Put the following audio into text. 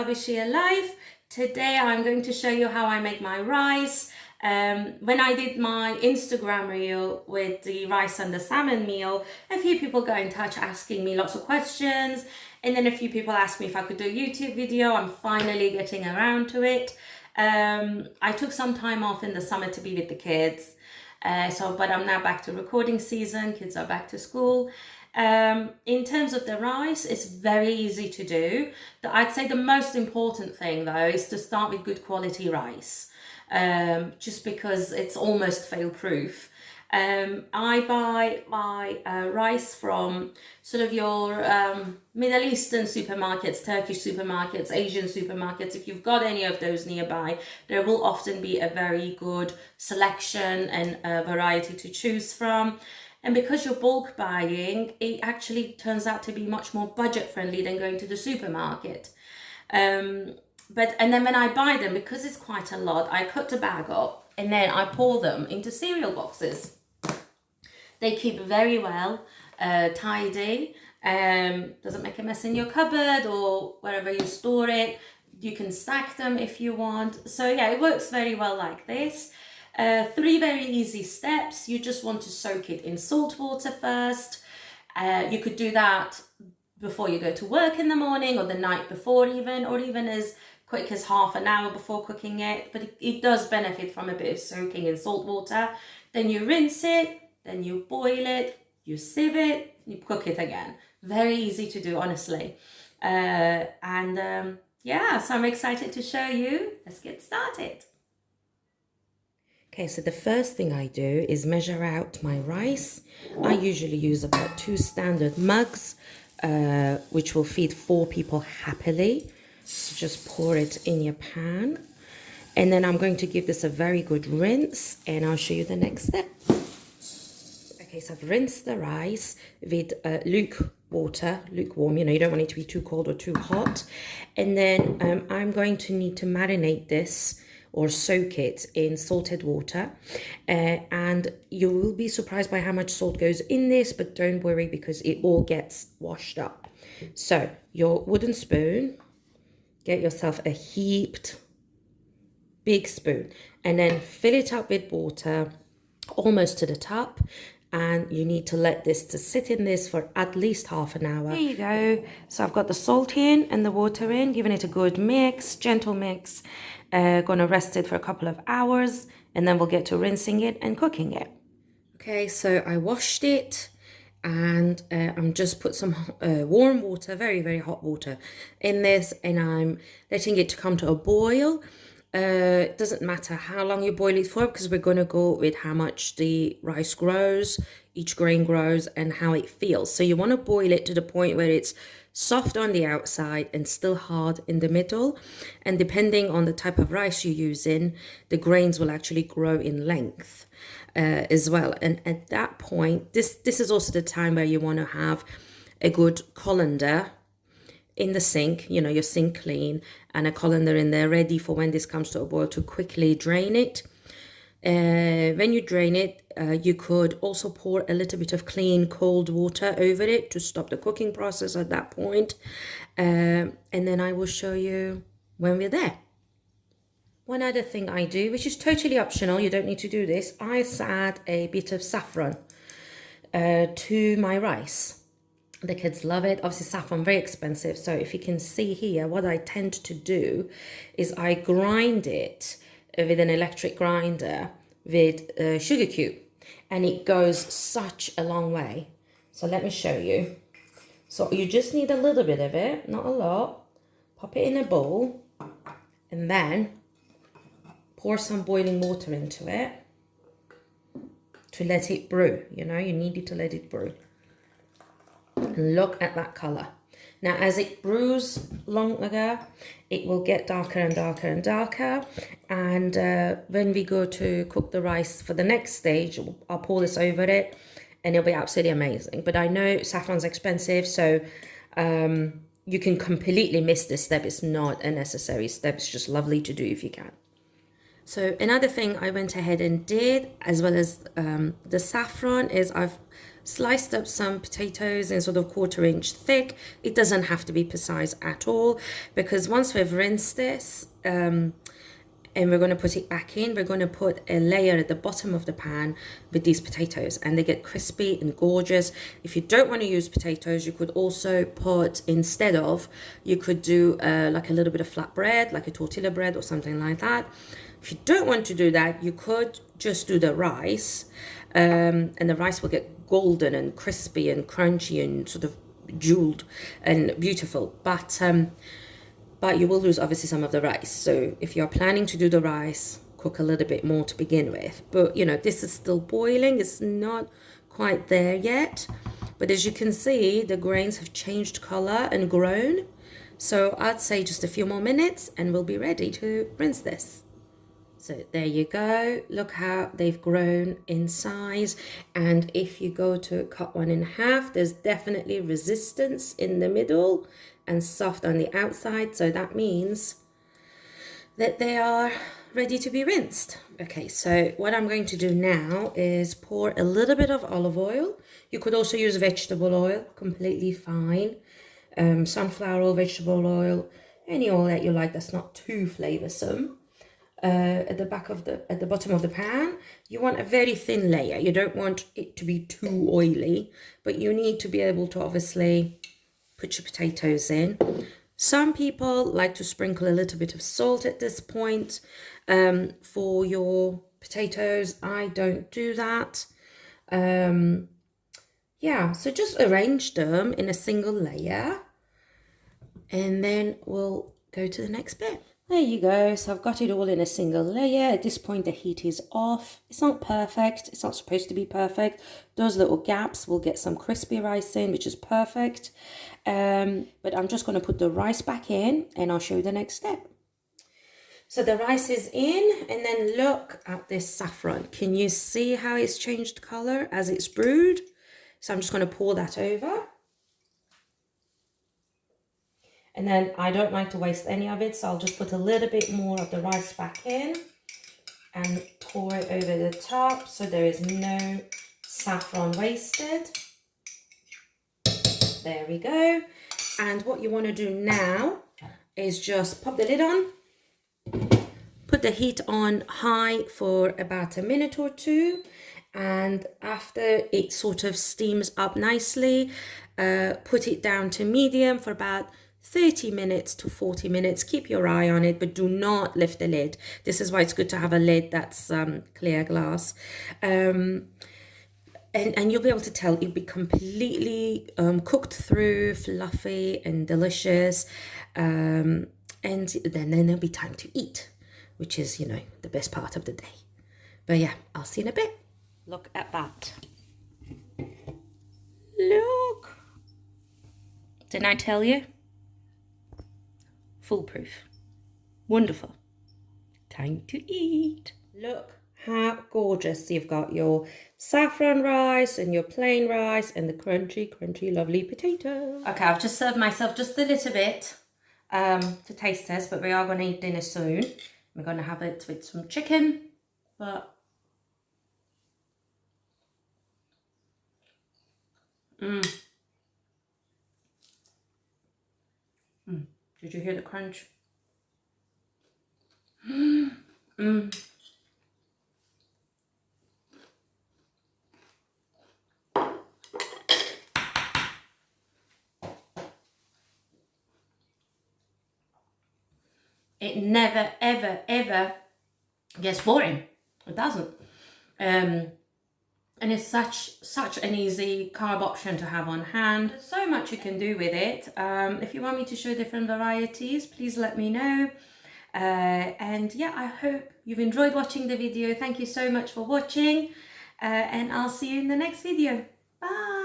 Derbyshire Life. Today I'm going to show you how I make my rice. When I did my Instagram reel with the rice and the salmon meal, a few people got in touch asking me lots of questions, and then a few people asked me if I could do a YouTube video. I'm finally getting around to it. I took some time off in the summer to be with the kids, but I'm now back to recording season. Kids are back to school. In terms of the rice, it's very easy to do. I'd say the most important thing though is to start with good quality rice, just because it's almost fail proof. I buy my rice from sort of your Middle Eastern supermarkets, Turkish supermarkets, Asian supermarkets. If you've got any of those nearby, there will often be a very good selection and variety to choose from. And because you're bulk buying, it actually turns out to be much more budget friendly than going to the supermarket. And then when I buy them, because it's quite a lot, I cut the bag up and then I pour them into cereal boxes. They keep very well, tidy, doesn't make a mess in your cupboard or wherever you store it. You can stack them if you want. So yeah, it works very well like this. 3 very easy steps. You just want to soak it in salt water first. You could do that before you go to work in the morning or the night before even, or even as quick as half an hour before cooking it. But it does benefit from a bit of soaking in salt water. Then you rinse it, then you boil it, you sieve it, you cook it again. Very easy to do, honestly. Yeah, so I'm excited to show you. Let's get started. Okay, so the first thing I do is measure out my rice. I usually use about 2 standard mugs, which will feed 4 people happily. So just pour it in your pan. And then I'm going to give this a very good rinse, and I'll show you the next step. Okay, so I've rinsed the rice with lukewarm, you don't want it to be too cold or too hot. And then I'm going to need to marinate this or soak it in salted water, and you will be surprised by how much salt goes in this, but don't worry because it all gets washed up. So your wooden spoon, get yourself a heaped big spoon and then fill it up with water almost to the top, and you need to let this to sit in this for at least half an hour. Here you go. So I've got the salt in and the water in, giving it a good mix, gentle mix. Gonna rest it for a couple of hours, and then we'll get to rinsing it and cooking it. Okay, so I washed it, and I'm just put some warm water, very, very hot water in this, and I'm letting it come to a boil. It doesn't matter how long you boil it for, because we're going to go with how much the rice grows, each grain grows, and how it feels. So you want to boil it to the point where it's soft on the outside and still hard in the middle. And depending on the type of rice you're using, the grains will actually grow in length as well. And at that point, this is also the time where you want to have a good colander in the sink, your sink clean, and a colander in there ready for when this comes to a boil to quickly drain it. When you drain it, you could also pour a little bit of clean cold water over it to stop the cooking process at that point. And then I will show you when we're there. One other thing I do, which is totally optional, you don't need to do this, I add a bit of saffron to my rice. The kids love it. Obviously, saffron, very expensive. So if you can see here, what I tend to do is I grind it with an electric grinder with a sugar cube. And it goes such a long way. So let me show you. So you just need a little bit of it, not a lot. Pop it in a bowl. And then pour some boiling water into it to let it brew. You need it to let it brew. And look at that color. Now, as it brews longer, it will get darker and darker and darker. And when we go to cook the rice for the next stage, I'll pour this over it and it'll be absolutely amazing. But I know saffron's expensive, so you can completely miss this step. It's not a necessary step. It's just lovely to do if you can. So another thing I went ahead and did, as well as the saffron, is I've sliced up some potatoes in sort of 1/4 inch thick. It doesn't have to be precise at all, because once we've rinsed this, and we're going to put it back in, we're going to put a layer at the bottom of the pan with these potatoes, and they get crispy and gorgeous. If you don't want to use potatoes, you could also put, instead of, you could do like a little bit of flatbread, like a tortilla bread or something like that. If you don't want to do that, you could just do the rice, and the rice will get golden and crispy and crunchy and sort of jeweled and beautiful. But you will lose obviously some of the rice. So if you're planning to do the rice, cook a little bit more to begin with. But you know, this is still boiling. It's not quite there yet. But as you can see, the grains have changed color and grown. So I'd say just a few more minutes and we'll be ready to rinse this. So there you go. Look how they've grown in size. And if you go to cut one in half, there's definitely resistance in the middle and soft on the outside. So that means that they are ready to be rinsed. Okay, so what I'm going to do now is pour a little bit of olive oil. You could also use vegetable oil, completely fine. Sunflower oil, vegetable oil, any oil that you like that's not too flavorsome. At the bottom of the pan, you want a very thin layer. You don't want it to be too oily, but you need to be able to obviously put your potatoes in. Some people like to sprinkle a little bit of salt at this point for your potatoes. I don't do that. Yeah, so just arrange them in a single layer, and then we'll go to the next bit. There you go. So I've got it all in a single layer. At this point, the heat is off. It's not perfect. It's not supposed to be perfect. Those little gaps will get some crispy rice in, which is perfect. But I'm just going to put the rice back in and I'll show you the next step. So the rice is in, and then look at this saffron. Can you see how it's changed color as it's brewed? So I'm just going to pour that over. And then I don't like to waste any of it, so I'll just put a little bit more of the rice back in and pour it over the top so there is no saffron wasted. There we go. And what you want to do now is just pop the lid on, put the heat on high for about a minute or two, and after it sort of steams up nicely, put it down to medium for about 30 minutes to 40 minutes. Keep your eye on it, but do not lift the lid. This is why it's good to have a lid that's clear glass. And you'll be able to tell it'll be completely cooked through, fluffy and delicious. And then there'll be time to eat, which is, you know, the best part of the day. But yeah, I'll see you in a bit. Look at that. Look. Didn't I tell you? Foolproof. Wonderful. Time to eat. Look how gorgeous. You've got your saffron rice and your plain rice and the crunchy, crunchy, lovely potatoes. Okay, I've just served myself just a little bit to taste test, but we are going to eat dinner soon. We're going to have it with some chicken, but did you hear the crunch? It never, ever, ever gets boring. It doesn't. And it's such an easy carb option to have on hand. There's so much you can do with it. If you want me to show different varieties, please let me know. And yeah, I hope you've enjoyed watching the video. Thank you so much for watching, and I'll see you in the next video. Bye.